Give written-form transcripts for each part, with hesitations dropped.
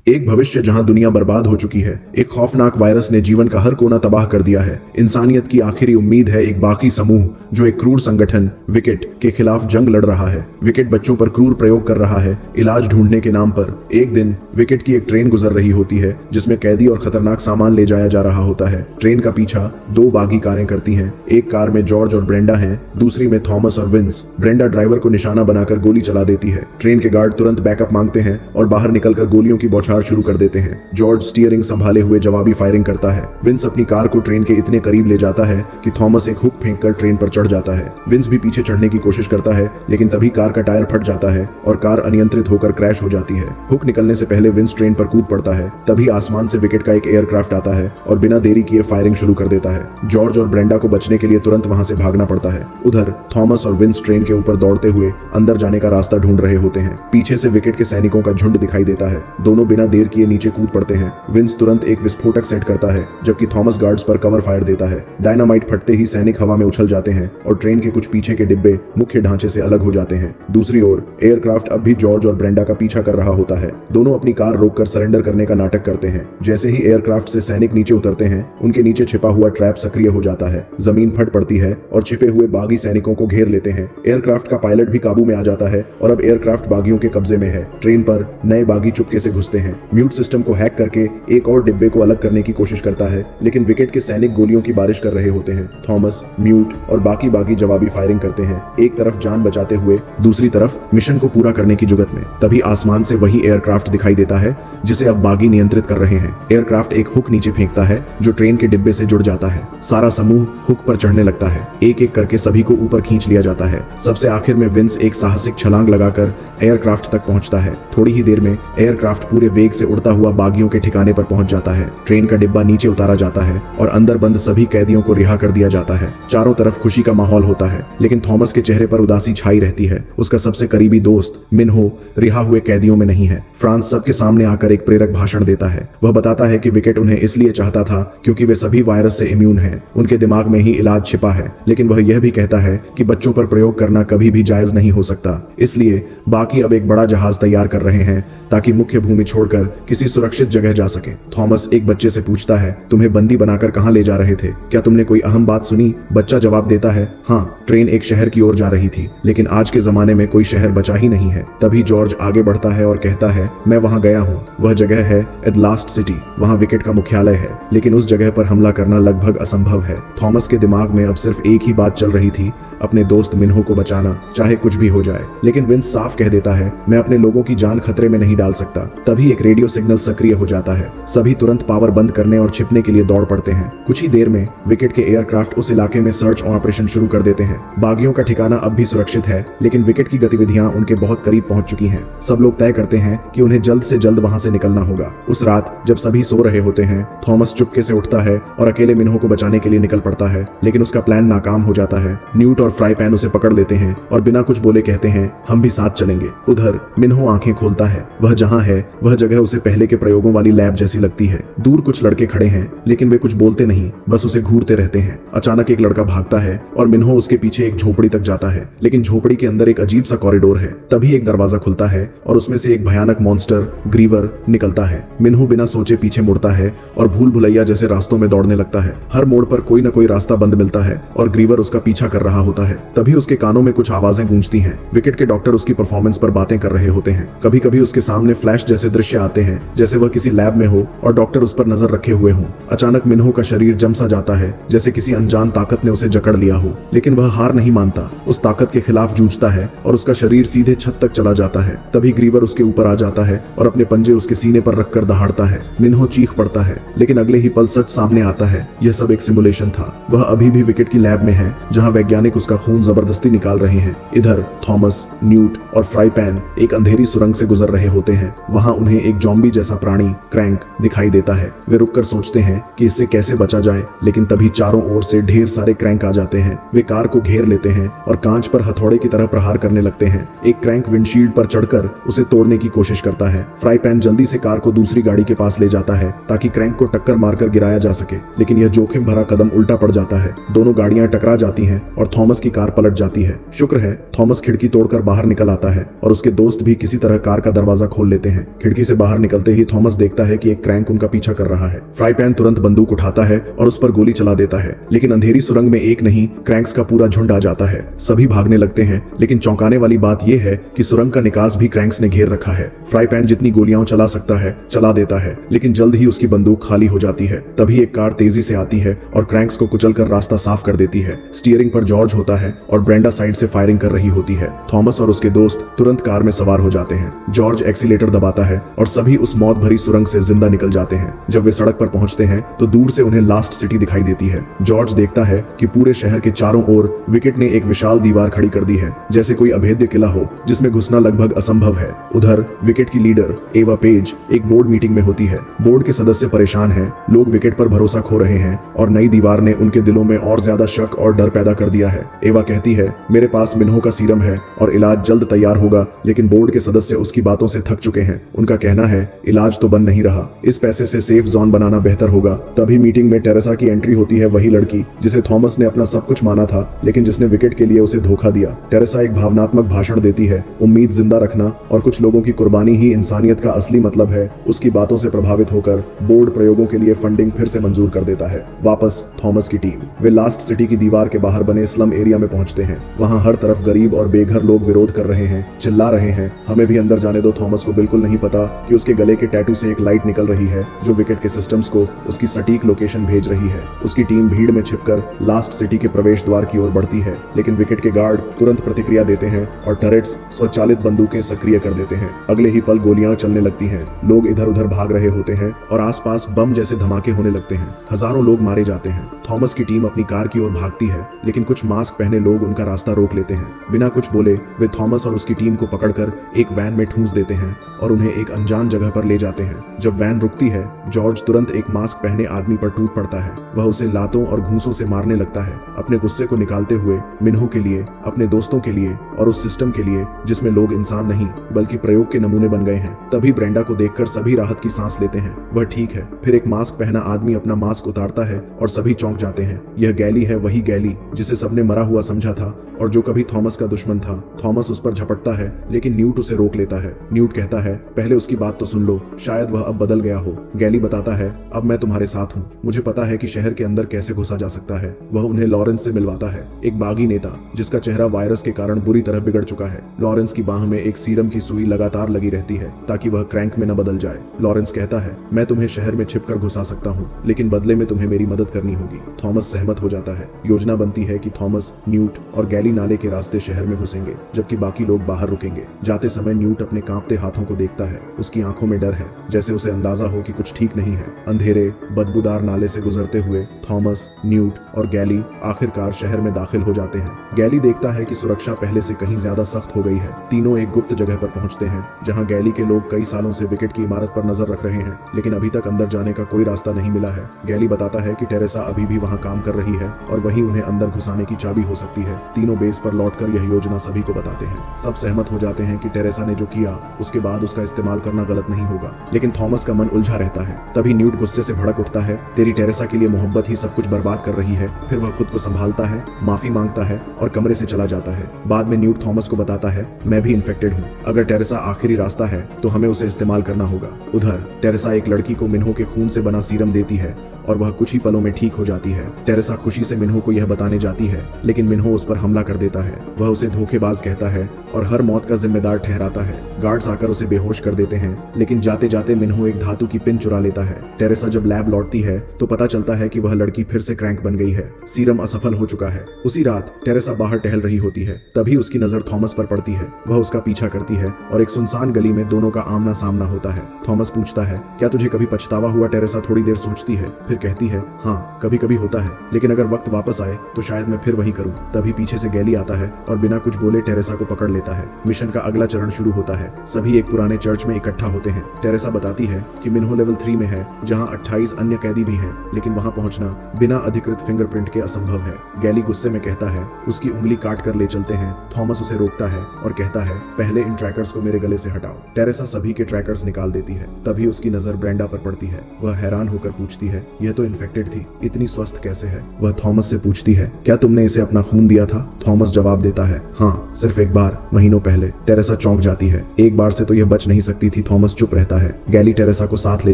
एक भविष्य जहां दुनिया बर्बाद हो चुकी है। एक खौफनाक वायरस ने जीवन का हर कोना तबाह कर दिया है। इंसानियत की आखिरी उम्मीद है एक बाकी समूह जो एक क्रूर संगठन विकेट के खिलाफ जंग लड़ रहा है। विकेट बच्चों पर क्रूर प्रयोग कर रहा है इलाज ढूंढने के नाम पर। एक दिन विकेट की एक ट्रेन गुजर रही होती है जिसमें कैदी और खतरनाक सामान ले जाया जा रहा होता है। ट्रेन का पीछा दो बागी कारें करती हैं। एक कार में जॉर्ज और ब्रेंडा हैं, दूसरी में थॉमस और विंस। ब्रेंडा ड्राइवर को निशाना बनाकर गोली चला देती है। ट्रेन के गार्ड तुरंत बैकअप मांगते हैं और बाहर निकलकर गोलियों की बौछार शुरू कर देते हैं। जॉर्ज स्टीयरिंग संभाले हुए जवाबी फायरिंग करता है। विंस अपनी कार को ट्रेन के इतने करीब ले जाता है कि थॉमस एक हुक फेंककर ट्रेन पर चढ़ जाता है। विंस भी पीछे चढ़ने की कोशिश करता है लेकिन तभी कार का टायर फट जाता है और कार अनियंत्रित होकर क्रैश हो जाती है। हुक निकलने से पहले विंस ट्रेन पर कूद पड़ता है। तभी आसमान से विकेट का एक एयरक्राफ्ट आता है और बिना देरी किए फायरिंग शुरू कर देता है। जॉर्ज और ब्रेंडा को बचने के लिए तुरंत वहां से भागना पड़ता है। उधर थॉमस और विंस ट्रेन के ऊपर दौड़ते हुए अंदर जाने का रास्ता ढूंढ रहे होते हैं। पीछे से विकेट के सैनिकों का झुंड दिखाई देता है। दोनों बिना देर किए नीचे कूद पड़ते हैं। विंस तुरंत एक विस्फोटक सेट करता है जबकि थॉमस गार्ड्स पर कवर फायर देता है। डायनामाइट फटते ही सैनिक हवा में उछल जाते हैं और ट्रेन के कुछ पीछे के डिब्बे मुख्य ढांचे से अलग हो जाते हैं। दूसरी ओर एयरक्राफ्ट अब भी जॉर्ज और ब्रेंडा का पीछा कर रहा होता है। दोनों अपनी कार रोककर सरेंडर करने का नाटक करते हैं। जैसे ही एयरक्राफ्ट से सैनिक नीचे उतरते हैं उनके नीचे छिपा हुआ ट्रैप सक्रिय हो जाता है। जमीन फट पड़ती है और छिपे हुए बागी सैनिकों को घेर लेते हैं। एयरक्राफ्ट का पायलट भी काबू में आ जाता है और अब एयरक्राफ्ट बागियों के कब्जे में है। ट्रेन पर नए बागी चुपके से घुसते हैं। म्यूट सिस्टम को हैक करके एक और डिब्बे को अलग करने की कोशिश करता है लेकिन विकेट के सैनिक गोलियों की बारिश कर रहे होते हैं। थॉमस, म्यूट और बाकी बागी जवाबी फायरिंग करते हैं, एक तरफ जान बचाते हुए दूसरी तरफ मिशन को पूरा करने की जुगत में। तभी आसमान से वही एयरक्राफ्ट दिखाई देता है जिसे अब बागी नियंत्रित कर रहे हैं। एयरक्राफ्ट एक हुक नीचे फेंकता है जो ट्रेन के डिब्बे से जुड़ जाता है। सारा समूह हुक पर चढ़ने लगता है। एक एक करके सभी को ऊपर खींच लिया जाता है। सबसे आखिर में विंस एक साहसिक छलांग लगाकर एयरक्राफ्ट तक पहुंचता है। थोड़ी ही देर में एयरक्राफ्ट पूरे वेग से उड़ता हुआ बागियों के ठिकाने पर पहुंच जाता है। ट्रेन का डिब्बा नीचे उतारा जाता है और अंदर बंद सभी कैदियों को रिहा कर दिया जाता है। चारों तरफ खुशी का माहौल होता है लेकिन थॉमस के चेहरे पर उदासी छाई रहती है। उसका सबसे करीबी दोस्त मिन्हो रिहा हुए कैदियों में नहीं है। फ्रांस सबके सामने आकर एक प्रेरक भाषण देता है। वह बताता है कि विकेट उन्हें इसलिए चाहता था क्योंकि वे सभी वायरस से इम्यून हैं। उनके दिमाग में ही इलाज छिपा है। लेकिन वह यह भी कहता है कि बच्चों पर प्रयोग करना कभी भी जायज नहीं हो सकता। इसलिए बाकी अब एक बड़ा जहाज तैयार कर रहे हैं ताकि मुख्य भूमि छोड़कर किसी सुरक्षित जगह जा सके। थॉमस एक बच्चे से पूछता है, तुम्हें बंदी बनाकर कहां ले जा रहे थे? क्या तुमने कोई अहम बात सुनी? बच्चा जवाब देता है, हाँ, ट्रेन एक शहर की ओर जा रही थी लेकिन आज के जमाने में कोई शहर बचा ही नहीं है। तभी जॉर्ज आगे बढ़ता है और कहता है, मैं वहां गया हूँ। वह जगह है एडलास्ट सिटी। वहां विकेट का मुख्यालय है लेकिन उस जगह पर हमला करना लगभग असंभव है। थॉमस के दिमाग में अब सिर्फ एक ही बात चल रही थी, अपने दोस्त मिन्हो को बचाना, चाहे कुछ भी हो जाए। लेकिन विंस साफ कह देता है, मैं अपने लोगों की जान खतरे में नहीं डाल सकता। तभी एक रेडियो सिग्नल सक्रिय हो जाता है। सभी तुरंत पावर बंद करने और छिपने के लिए दौड़ पड़ते हैं। कुछ ही देर में विकेट के एयरक्राफ्ट उस इलाके में सर्च ऑपरेशन शुरू कर देते हैं। बागियों का ठिकाना अब भी सुरक्षित है लेकिन विकेट की गतिविधियां उनके बहुत करीब पहुंच चुकी हैं। सब लोग तय करते हैं कि उन्हें जल्द से जल्द वहां से निकलना होगा। उस रात जब सभी सो रहे होते हैं, थॉमस चुपके से उठता है और अकेले मिन्हो को बचाने के लिए निकल पड़ता है लेकिन उसका प्लान नाकाम हो जाता है। न्यूट और फ्राई पैन उसे पकड़ लेते हैं और बिना कुछ बोले कहते हैं, हम भी साथ चलेंगे। उधर मिन्हो आंखें खोलता है। वह जहां है वह जगह उसे पहले के प्रयोगों वाली लैब जैसी लगती है। दूर कुछ लड़के खड़े हैं लेकिन वे कुछ बोलते नहीं, बस उसे घूरते रहते हैं। अचानक एक लड़का भागता है और मिन्हो उसके पीछे एक झोपड़ी तक जाता है लेकिन झोपड़ी के अंदर एक अजीब सा कॉरिडोर है। तभी एक दरवाजा खुलता है और उसमें से एक भयानक मॉन्स्टर ग्रीवर निकलता है। मिन्हो बिना सोचे पीछे मुड़ता है और भूल भुलैया जैसे रास्तों में दौड़ने लगता है। हर मोड़ पर कोई न कोई रास्ता बंद मिलता है और ग्रीवर उसका पीछा कर रहा होता है। तभी उसके कानों में कुछ आवाजें गूंजती हैं। विकेट के डॉक्टर उसकी परफॉर्मेंस पर बातें कर रहे होते हैं। कभी कभी उसके सामने फ्लैश जैसे दृश्य आते हैं जैसे वह किसी लैब में हो और डॉक्टर उस पर नजर रखे हुए हों। अचानक मिन्हो का शरीर जम सा जाता है जैसे किसी अनजान ताकत ने उसे जकड़ लिया हो लेकिन वह हार नहीं मानता। उस ताकत के खिलाफ जूझता है और उसका शरीर सीधे छत तक चला जाता है। तभी ग्रीवर उसके ऊपर आ जाता है और अपने पंजे उसके सीने पर रखकर दहाड़ता है। मिन्हो चीख पड़ता है लेकिन अगले ही पल सच सामने आता है। यह सब एक सिमुलेशन था। वह अभी भी विकेट की लैब में है जहां वैज्ञानिक उसका खून जबरदस्ती निकाल रहे हैं। इधर थॉमस, न्यूट और फ्राई पैन एक अंधेरी सुरंग से गुजर रहे होते हैं। वहां उन्हें एक जॉम्बी जैसा प्राणी क्रैंक दिखाई देता है। वे रुककर सोचते हैं कि इससे कैसे बचा जाए लेकिन तभी चारों ओर से ढेर सारे क्रैंक आ जाते हैं। वे कार को घेर लेते हैं और कांच पर हथौड़े की तरह प्रहार करने लगते हैं। एक क्रैंक विंडशील्ड पर चढ़कर उसे तोड़ने की कोशिश करता है। फ्राई पैन जल्दी से कार को दूसरी गाड़ी के पास ले जाता है ताकि क्रैंक को टक्कर मारकर गिराया जा सके लेकिन यह जोखिम भरा कदम उल्टा पड़ जाता है। दोनों गाड़ियां टकरा जाती हैं और थॉमस की कार पलट जाती है। शुक्र है थॉमस खिड़की तोड़कर बाहर निकल आता है और उसके दोस्त भी किसी तरह कार का दरवाजा खोल लेते हैं। खिड़की से से बाहर निकलते ही थॉमस देखता है कि एक क्रैंक उनका पीछा कर रहा है। फ्राई पैन तुरंत बंदूक उठाता है और उस पर गोली चला देता है, लेकिन अंधेरी सुरंग में एक नहीं क्रैंक्स का पूरा झुंड आ जाता है। सभी भागने लगते हैं, लेकिन चौंकाने वाली बात यह है कि सुरंग का निकास भी क्रैंक्स ने घेर रखा है। फ्राई पैन जितनी गोलियां चला सकता है चला देता है, लेकिन जल्द ही उसकी बंदूक खाली हो जाती है। तभी एक कार तेजी से आती है और क्रैंक्स को कुचलकर रास्ता साफ कर देती है। स्टीयरिंग पर जॉर्ज होता है और ब्रेंडा साइड से फायरिंग कर रही होती है। थॉमस और उसके दोस्त तुरंत कार में सवार हो जाते हैं। जॉर्ज एक्सीलेटर दबाता है और सभी उस मौत भरी सुरंग से जिंदा निकल जाते हैं। जब वे सड़क पर पहुंचते हैं तो दूर से उन्हें लास्ट सिटी दिखाई देती है। जॉर्ज देखता है कि पूरे शहर के चारों ओर विकेट ने एक विशाल दीवार खड़ी कर दी है, जैसे कोई अभेद्य किला हो जिसमें घुसना लगभग असंभव है। उधर विकेट की लीडर एवा पेज एक बोर्ड मीटिंग में होती है। बोर्ड के सदस्य परेशान हैं, लोग विकेट पर भरोसा खो रहे हैं और नई दीवार ने उनके दिलों में और ज्यादा शक और डर पैदा कर दिया है। एवा कहती है, मेरे पास मिन्हो का सीरम है और इलाज जल्द तैयार होगा, लेकिन बोर्ड के सदस्य उसकी बातों से थक चुके हैं। उनका कहना है इलाज तो बन नहीं रहा, इस पैसे से सेफ जोन बनाना बेहतर होगा। तभी मीटिंग में टेरेसा की एंट्री होती है, वही लड़की जिसे थॉमस ने अपना सब कुछ माना था, लेकिन जिसने विकेट के लिए उसे धोखा दिया। टेरेसा एक भावनात्मक भाषण देती है, उम्मीद जिंदा रखना और कुछ लोगों की कुर्बानी ही इंसानियत का असली मतलब है। उसकी बातों से प्रभावित होकर बोर्ड प्रयोगों के लिए फंडिंग फिर से मंजूर कर देता है। वापस थॉमस की टीम वे लास्ट सिटी की दीवार के बाहर बने स्लम एरिया में पहुंचते हैं। वहां हर तरफ गरीब और बेघर लोग विरोध कर रहे हैं, चिल्ला रहे हैं, हमें भी अंदर जाने दो। थॉमस को बिल्कुल नहीं पता कि उसके गले के टैटू से एक लाइट निकल रही है जो विकेट के सिस्टम्स को उसकी सटीक लोकेशन भेज रही है। उसकी टीम भीड़ में छिपकर लास्ट सिटी के प्रवेश द्वार की ओर बढ़ती है, लेकिन विकेट के गार्ड तुरंत प्रतिक्रिया देते हैं और टरेट्स स्वचालित बंदूकें सक्रिय कर देते हैं। अगले ही पल गोलियां चलने लगती हैं, लोग इधर उधर भाग रहे होते हैं और आसपास बम जैसे धमाके होने लगते हैं। हजारों लोग मारे जाते हैं। थॉमस की टीम अपनी कार की ओर भागती है, लेकिन कुछ मास्क पहने लोग उनका रास्ता रोक लेते हैं। बिना कुछ बोले वे थॉमस और उसकी टीम को पकड़कर एक वैन में ठूंस देते हैं और उन्हें एक अनजान जगह पर ले जाते हैं। जब वैन रुकती है, जॉर्ज तुरंत एक मास्क पहने आदमी पर टूट पड़ता है। वह उसे लातों और घूंसों से मारने लगता है, अपने गुस्से को निकालते हुए मिन्हो के लिए, अपने दोस्तों के लिए और उस सिस्टम के लिए जिसमें लोग इंसान नहीं बल्कि प्रयोग के नमूने बन गए हैं। तभी ब्रेंडा को देखकर सभी राहत की सांस लेते हैं, वह ठीक है। फिर एक मास्क पहना आदमी अपना मास्क उतारता है और सभी चौंक जाते हैं। यह गैली है, वही गैली जिसे सबने मरा हुआ समझा था और जो कभी थॉमस का दुश्मन था। थॉमस उस पर झपटता है, लेकिन न्यूट उसे रोक लेता है। न्यूट कहता है, पहले उसकी बात तो सुन लो, शायद वह अब बदल गया हो। गैली बताता है, अब मैं तुम्हारे साथ हूँ, मुझे पता है कि शहर के अंदर कैसे घुसा जा सकता है। वह उन्हें लॉरेंस से मिलवाता है, एक बागी नेता जिसका चेहरा वायरस के कारण बुरी तरह बिगड़ चुका है। लॉरेंस की बाह में एक सीरम की सुई लगातार लगी रहती है ताकि वह क्रैंक में न बदल जाए। लॉरेंस कहता है, मैं तुम्हें शहर में छिपकर घुसा सकता हूँ, लेकिन बदले में तुम्हें मेरी मदद करनी होगी। थॉमस सहमत हो जाता है। योजना बनती है कि थॉमस, न्यूट और गैली नाले के रास्ते शहर में घुसेंगे, जबकि बाकी लोग बाहर रुकेंगे। जाते समय न्यूट अपने कांपते हाथों को देखता है, उसकी आंखों में डर है, जैसे उसे अंदाजा हो कि कुछ ठीक नहीं है। अंधेरे बदबूदार नाले से गुजरते हुए थॉमस, न्यूट और गैली आखिरकार शहर में दाखिल हो जाते हैं। गैली देखता है कि सुरक्षा पहले से कहीं ज्यादा सख्त हो गई है। तीनों एक गुप्त जगह पर पहुंचते हैं जहां गैली के लोग कई सालों से विकेट की इमारत पर नजर रख रहे हैं, लेकिन अभी तक अंदर जाने का कोई रास्ता नहीं मिला है। गैली बताता है कि टेरेसा अभी भी वहां काम कर रही है और वही उन्हें अंदर घुसाने की चाबी हो सकती है। तीनों बेस पर लौटकर यह योजना सभी को बताते हैं। सब सहमत हो जाते हैं कि टेरेसा ने जो किया उसके बाद उसका इस्तेमाल करना गलत नहीं होगा, लेकिन थॉमस का मन उलझा रहता है। तभी न्यूट गुस्से से भड़क उठता है, तेरी टेरेसा के लिए मोहब्बत ही सब कुछ बर्बाद कर रही है। फिर वह खुद को संभालता है, माफी मांगता है और कमरे से चला जाता है। बाद में न्यूट थॉमस को बताता है, मैं भी इन्फेक्टेड हूँ, अगर टेरेसा आखिरी रास्ता है तो हमें उसे इस्तेमाल करना होगा। उधर टेरेसा एक लड़की को मिन्हो के खून से बना सीरम देती है और वह कुछ ही पलों में ठीक हो जाती है। टेरेसा खुशी से मिन्हो को यह बताने जाती है, लेकिन मिन्हो उस पर हमला कर देता है। वह उसे धोखेबाज कहता है और हर मौत का जिम्मेदार ठहराता है। गार्ड्स आकर उसे बेहोश कर देते हैं, लेकिन जाते जाते मिन्हो एक धातु की पिन चुरा लेता है। टेरेसा जब लैब लौटती है तो पता चलता है कि वह लड़की फिर से क्रैंक बन गई है, सीरम असफल हो चुका है। उसी रात टेरेसा बाहर टहल रही होती है, तभी उसकी नजर थॉमस पर पड़ती है। वह उसका पीछा करती है और एक सुनसान गली में दोनों का आमना सामना होता है। थॉमस पूछता है, क्या तुझे कभी पछतावा हुआ? टेरेसा थोड़ी देर सोचती है, फिर कहती है, हाँ कभी कभी होता है, लेकिन अगर वक्त वापस आए तो शायद मैं फिर वही करूं। तभी पीछे से गैली आता है और बिना कुछ बोले टेरेसा को पकड़ लेता है। मिशन का अगला चरण शुरू होता है। सभी एक पुराने चर्च में इकट्ठा होते हैं। टेरेसा बताती है कि मिन्हो लेवल 3 में है, जहां 28 अन्य कैदी भी हैं, लेकिन वहां पहुंचना बिना अधिकृत फिंगरप्रिंट के असंभव है। गैली गुस्से में कहता है, उसकी उंगली काट कर ले चलते हैं। थॉमस उसे रोकता है और कहता है, पहले इन ट्रैकर्स को मेरे गले से हटाओ। टेरेसा सभी के ट्रैकर्स निकाल देती है। तभी उसकी नजर ब्रेंडा पर पड़ती है। वह हैरान होकर पूछती है, यह तो इन्फेक्टेड थी, इतनी स्वस्थ कैसे है? वह थॉमस से पूछती है, क्या तुमने इसे अपना खून दिया था? थॉमस जवाब देता है, हाँ, सिर्फ एक बार, महीनों पहले। टेरेसा चौंक जाती है, एक बार से तो यह बच नहीं सकती थी। थॉमस चुप रहता है। गैली टेरेसा को साथ ले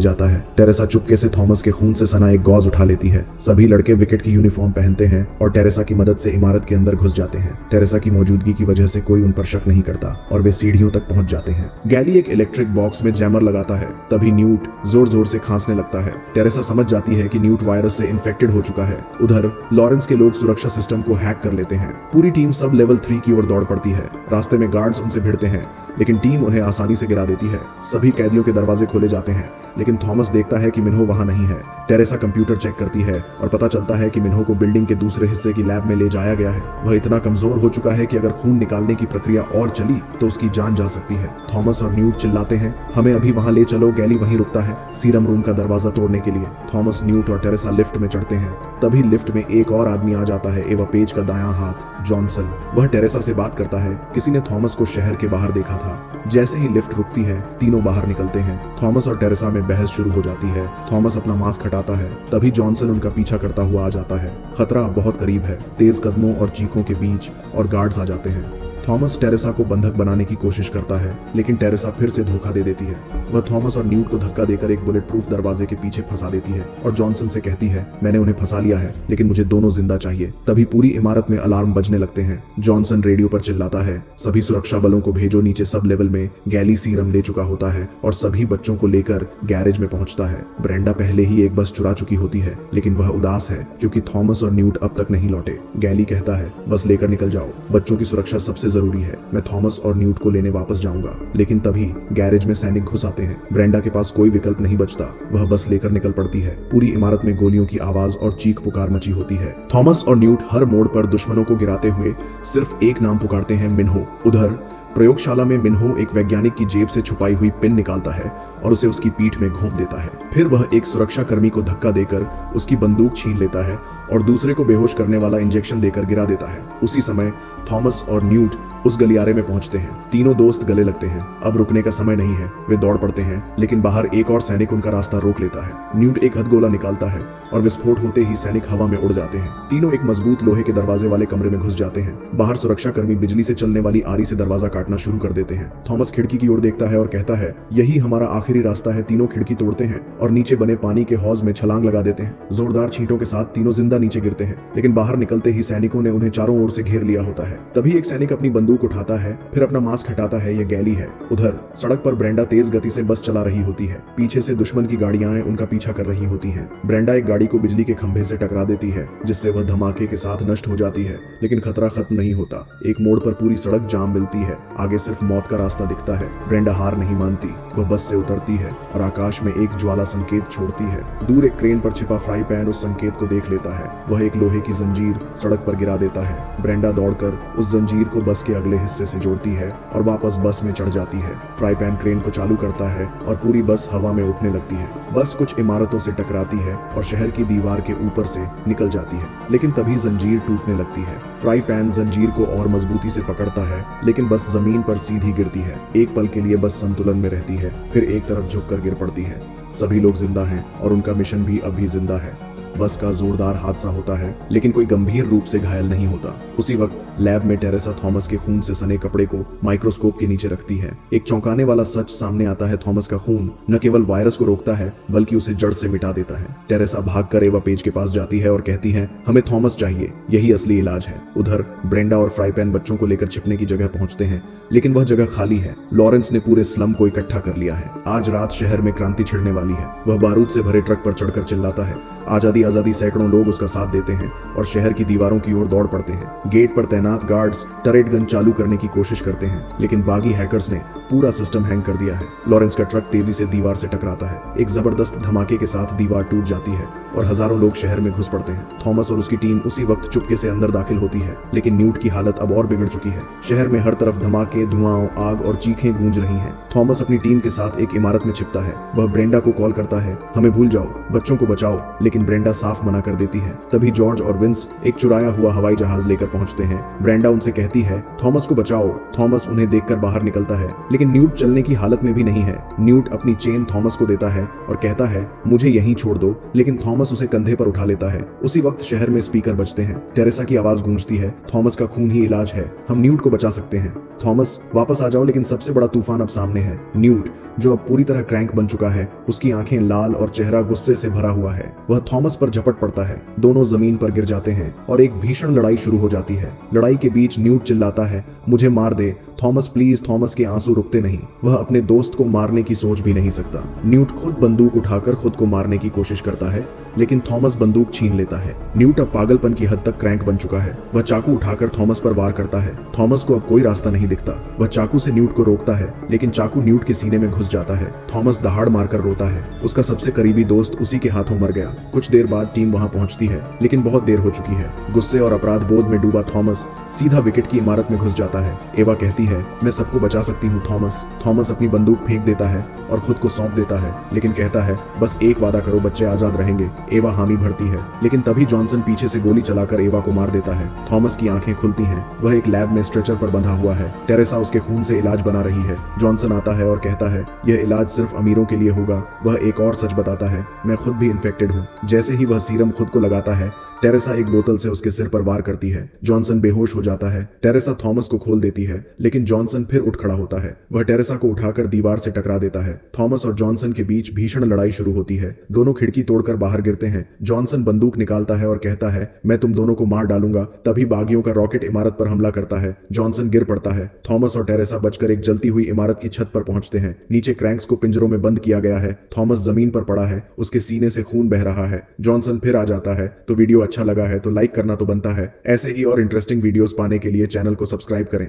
जाता है। टेरेसा चुपके से थॉमस के खून से सना एक गॉज उठा लेती है। सभी लड़के विकेट की यूनिफॉर्म पहनते हैं और टेरेसा की मदद से इमारत के अंदर घुस जाते हैं। टेरेसा की मौजूदगी की वजह से कोई उन पर शक नहीं करता और वे सीढ़ियों तक पहुंच जाते हैं। गैली एक इलेक्ट्रिक बॉक्स में जैमर लगाता है। तभी न्यूट जोर जोर से खांसने लगता है। टेरेसा समझ जाती है कि न्यूट वायरस से इन्फेक्टेड हो चुका है। उधर लॉरेंस के लोग सुरक्षा सिस्टम को हैक कर लेते हैं। पूरी टीम सब लेवल 3 की ओर दौड़ पड़ती है। रास्ते में गार्ड्स उनसे भिड़ते हैं, लेकिन टीम उन्हें आसानी से गिरा देती है। सभी कैदियों के दरवाजे खोले जाते हैं, लेकिन थॉमस देखता है कि मिन्हो वहां नहीं है। टेरेसा कंप्यूटर चेक करती है और पता चलता है कि मिन्हो को बिल्डिंग के दूसरे हिस्से की लैब में ले जाया गया है। वह इतना कमजोर हो चुका है कि अगर खून निकालने की प्रक्रिया और चली तो उसकी जान जा सकती है। थॉमस और न्यूट चिल्लाते हैं, हमें अभी वहां ले चलो। गैली वहीं रुकता है सीरम रूम का दरवाजा तोड़ने के लिए। थॉमस, न्यूट और टेरेसा लिफ्ट में चढ़ते हैं। तभी लिफ्ट में एक और आदमी आ जाता है, एवा पेज का दायां हाथ, जॉनसन। वह टेरेसा से बात करता है, किसी ने थॉमस को शहर के बाहर देखा था। जैसे ही लिफ्ट रुकती है, तीनों बाहर निकलते हैं। थॉमस और टेरेसा में बहस शुरू हो जाती है। थॉमस अपना मास्क हटाता है, तभी जॉनसन उनका पीछा करता हुआ आ जाता है। खतरा बहुत करीब है। तेज कदमों और चीखों के बीच और गार्ड्स आ जाते हैं। थॉमस टेरेसा को बंधक बनाने की कोशिश करता है, लेकिन टेरेसा फिर से धोखा दे देती है। वह थॉमस और न्यूट को धक्का देकर एक बुलेट प्रूफ दरवाजे के पीछे फंसा देती है और जॉनसन से कहती है, मैंने उन्हें फंसा लिया है, लेकिन मुझे दोनों जिंदा चाहिए। तभी पूरी इमारत में अलार्म बजने लगते हैं। जॉनसन रेडियो पर चिल्लाता है, सभी सुरक्षा बलों को भेजो नीचे। सब लेवल में गैली सीरम ले चुका होता है और सभी बच्चों को लेकर गैरेज में पहुंचता है। ब्रेंडा पहले ही एक बस चुरा चुकी होती है, लेकिन वह उदास है क्योंकि थॉमस और न्यूट अब तक नहीं लौटे। गैली कहता है, बस लेकर निकल जाओ, बच्चों की सुरक्षा सबसे जरूरी है। मैं थॉमस और न्यूट को लेने वापस जाऊंगा। लेकिन तभी गैरेज में सैनिक घुस आते हैं। ब्रेंडा के पास कोई विकल्प नहीं बचता, वह बस लेकर निकल पड़ती है। पूरी इमारत में गोलियों की आवाज और चीख पुकार मची होती है। थॉमस और न्यूट हर मोड़ पर दुश्मनों को गिराते हुए सिर्फ एक नाम पुकारते हैं, मिन्हो। उधर प्रयोगशाला में मिन्हो एक वैज्ञानिक की जेब से छुपाई हुई पिन निकालता है और उसे उसकी पीठ में घोंप देता है। फिर वह एक सुरक्षा कर्मी को धक्का देकर उसकी बंदूक छीन लेता है और दूसरे को बेहोश करने वाला इंजेक्शन देकर गिरा देता है। उसी समय थॉमस और न्यूट उस गलियारे में पहुंचते हैं। तीनों दोस्त गले लगते हैं। अब रुकने का समय नहीं है। वे दौड़ पड़ते हैं, लेकिन बाहर एक और सैनिक उनका रास्ता रोक लेता है। न्यूट एक हथगोला निकालता है और विस्फोट होते ही सैनिक हवा में उड़ जाते हैं। तीनों एक मजबूत लोहे के दरवाजे वाले कमरे में घुस जाते हैं। बाहर सुरक्षा कर्मी बिजली से चलने वाली आरी से दरवाजा काटना शुरू कर देते हैं। थॉमस खिड़की की ओर देखता है और कहता है, यही हमारा आखिरी रास्ता है। तीनों खिड़की तोड़ते हैं और नीचे बने पानी के हौज में छलांग लगा देते हैं। जोरदार छींटों के साथ तीनों जिंदा नीचे गिरते हैं, लेकिन बाहर निकलते ही सैनिकों ने उन्हें चारों ओर से घेर लिया होता है। तभी एक सैनिक अपनी बंदूक उठाता है, फिर अपना मास्क हटाता है। यह गैली है। उधर सड़क पर ब्रेंडा तेज गति से बस चला रही होती है। पीछे से दुश्मन की गाड़ियां उनका पीछा कर रही होती हैं। ब्रेंडा एक गाड़ी को बिजली के खंभे से टकरा देती है, जिससे वह धमाके के साथ नष्ट हो जाती है। लेकिन खतरा खत्म नहीं होता। एक मोड़ पर पूरी सड़क जाम मिलती है। आगे सिर्फ मौत का रास्ता दिखता है। ब्रेंडा हार नहीं मानती। वह बस से उतरती है और आकाश में एक ज्वाला संकेत छोड़ती है। दूर एक क्रेन पर छिपा फ्राई पैन उस संकेत को देख लेता है। वह एक लोहे की जंजीर सड़क पर गिरा देता है। ब्रेंडा दौड़कर उस जंजीर को बस के अगले हिस्से से जोड़ती है और वापस बस में चढ़ जाती है। फ्राई पैन क्रेन को चालू करता है और पूरी बस हवा में उठने लगती है। बस कुछ इमारतों से टकराती है और शहर की दीवार के ऊपर से निकल जाती है, लेकिन तभी जंजीर टूटने लगती है। फ्राई पैन जंजीर को और मजबूती से पकड़ता है, लेकिन बस जमीन पर सीधी गिरती है। एक पल के लिए बस संतुलन में रहती है, फिर एक तरफ झुककर गिर पड़ती है। सभी लोग जिंदा हैं और उनका मिशन भी अब भी जिंदा है। बस का जोरदार हादसा होता है, लेकिन कोई गंभीर रूप से घायल नहीं होता। उसी वक्त लैब में टेरेसा थॉमस के खून से सने कपड़े को माइक्रोस्कोप के नीचे रखती है। एक चौंकाने वाला सच सामने आता है। थॉमस का खून न केवल वायरस को रोकता है, बल्कि उसे जड़ से मिटा देता है। टेरेसा भागकर एवा पेज के पास जाती है और कहती है, हमें थॉमस चाहिए, यही असली इलाज है। उधर ब्रेंडा और फ्राई पैन बच्चों को लेकर छिपने की जगह पहुंचते हैं, लेकिन वह जगह खाली है। लॉरेंस ने पूरे स्लम को इकट्ठा कर लिया है। आज रात शहर में क्रांति छिड़ने वाली है। वह बारूद से भरे ट्रक पर चढ़कर चिल्लाता है, आजादी आजादी। सैकड़ों लोग उसका साथ देते हैं और शहर की दीवारों की ओर दौड़ पड़ते हैं। गेट पर तैनात गार्ड्स टरेट गन चालू करने की कोशिश करते हैं, लेकिन बागी हैकर्स ने पूरा सिस्टम हैंग कर दिया है। लॉरेंस का ट्रक तेजी से दीवार से टकराता है। एक जबरदस्त धमाके के साथ दीवार टूट जाती है और हजारों लोग शहर में घुस पड़ते हैं। थॉमस और उसकी टीम उसी वक्त चुपके से अंदर दाखिल होती है, लेकिन न्यूट की हालत अब और बिगड़ चुकी है। शहर में हर तरफ धमाके, धुआं, आग और चीखें गूंज रही हैं। थॉमस अपनी टीम के साथ एक इमारत में छिपता है। वह ब्रेंडा को कॉल करता है, हमें भूल जाओ, बच्चों को बचाओ, लेकिन ब्रेंडा साफ मना कर देती है। तभी जॉर्ज और विंस एक चुराया हुआ हवाई जहाज लेकर पहुंचते हैं। ब्रेंडा उनसे कहती है, थॉमस को बचाओ। थॉमस उन्हें देखकर बाहर निकलता है, लेकिन न्यूट चलने की हालत में भी नहीं है। न्यूट अपनी चेन थॉमस को देता है और कहता है मुझे यहीं छोड़ दो, लेकिन थॉमस उसे कंधे पर उठा लेता है। उसी वक्त शहर में स्पीकर बजते हैं। टेरेसा की आवाज गूंजती है, थॉमस का खून ही इलाज है, हम न्यूट को बचा सकते हैं। थॉमस वापस आ जाओ, लेकिन सबसे बड़ा तूफान अब सामने है। न्यूट जो अब पूरी तरह क्रैंक बन चुका है, उसकी आंखें लाल और चेहरा गुस्से से भरा हुआ है। वह थॉमस पर झपट पड़ता है, दोनों जमीन पर गिर जाते हैं और एक भीषण लड़ाई शुरू हो जाती है। लड़ाई के बीच न्यूट चिल्लाता है मुझे मार दे थॉमस प्लीज। थॉमस के आंसू रुकते नहीं, वह अपने दोस्त को मारने की सोच भी नहीं सकता। न्यूट खुद बंदूक उठाकर खुद को मारने की कोशिश करता है, लेकिन थॉमस बंदूक छीन लेता है। न्यूट अब पागलपन की हद तक क्रैंक बन चुका है। वह चाकू उठाकर थॉमस पर वार करता है। थॉमस को अब कोई रास्ता नहीं दिखता। वह चाकू से न्यूट को रोकता है, लेकिन चाकू न्यूट के सीने में घुस जाता है। थॉमस दहाड़ मारकर रोता है। उसका सबसे करीबी दोस्त उसी के हाथों मर गया। कुछ देर बाद टीम वहां पहुंचती है, लेकिन बहुत देर हो चुकी है। गुस्से और अपराध बोध में डूबा थॉमस सीधा विकेट की इमारत में घुस जाता है। एवा कहती है मैं सबको बचा सकती हूँ थॉमस। थॉमस अपनी बंदूक फेंक देता है और खुद को सौंप देता है, लेकिन कहता है बस एक वादा करो, बच्चे आजाद रहेंगे। एवा हामी भरती है, लेकिन तभी जॉनसन पीछे से गोली चलाकर एवा को मार देता है। थॉमस की आंखें खुलती हैं। वह एक लैब में स्ट्रेचर पर बंधा हुआ है। टेरेसा उसके खून से इलाज बना रही है। जॉनसन आता है और कहता है यह इलाज सिर्फ अमीरों के लिए होगा। वह एक और सच बताता है मैं खुद भी इन्फेक्टेड हूँ। जैसे ही वह सीरम खुद को लगाता है, टेरेसा एक बोतल से उसके सिर पर वार करती है। जॉनसन बेहोश हो जाता है। टेरेसा थॉमस को खोल देती है, लेकिन जॉनसन फिर उठ खड़ा होता है। वह टेरेसा को उठाकर दीवार से टकरा देता है। थॉमस और जॉनसन के बीच भीषण लड़ाई शुरू होती है। दोनों खिड़की तोड़कर बाहर गिरते हैं। जॉनसन बंदूक निकालता है और कहता है मैं तुम दोनों को मार डालूंगा। तभी बागियों का रॉकेट इमारत पर हमला करता है। जॉनसन गिर पड़ता है। थॉमस और टेरेसा बचकर एक जलती हुई इमारत की छत पर पहुंचते हैं। नीचे क्रैंक्स को पिंजरों में बंद किया गया है। थॉमस जमीन पर पड़ा है, उसके सीने से खून बह रहा है। जॉनसन फिर आ जाता है। तो वीडियो अच्छा लगा है तो लाइक करना तो बनता है। ऐसे ही और इंटरेस्टिंग वीडियोस पाने के लिए चैनल को सब्सक्राइब करें।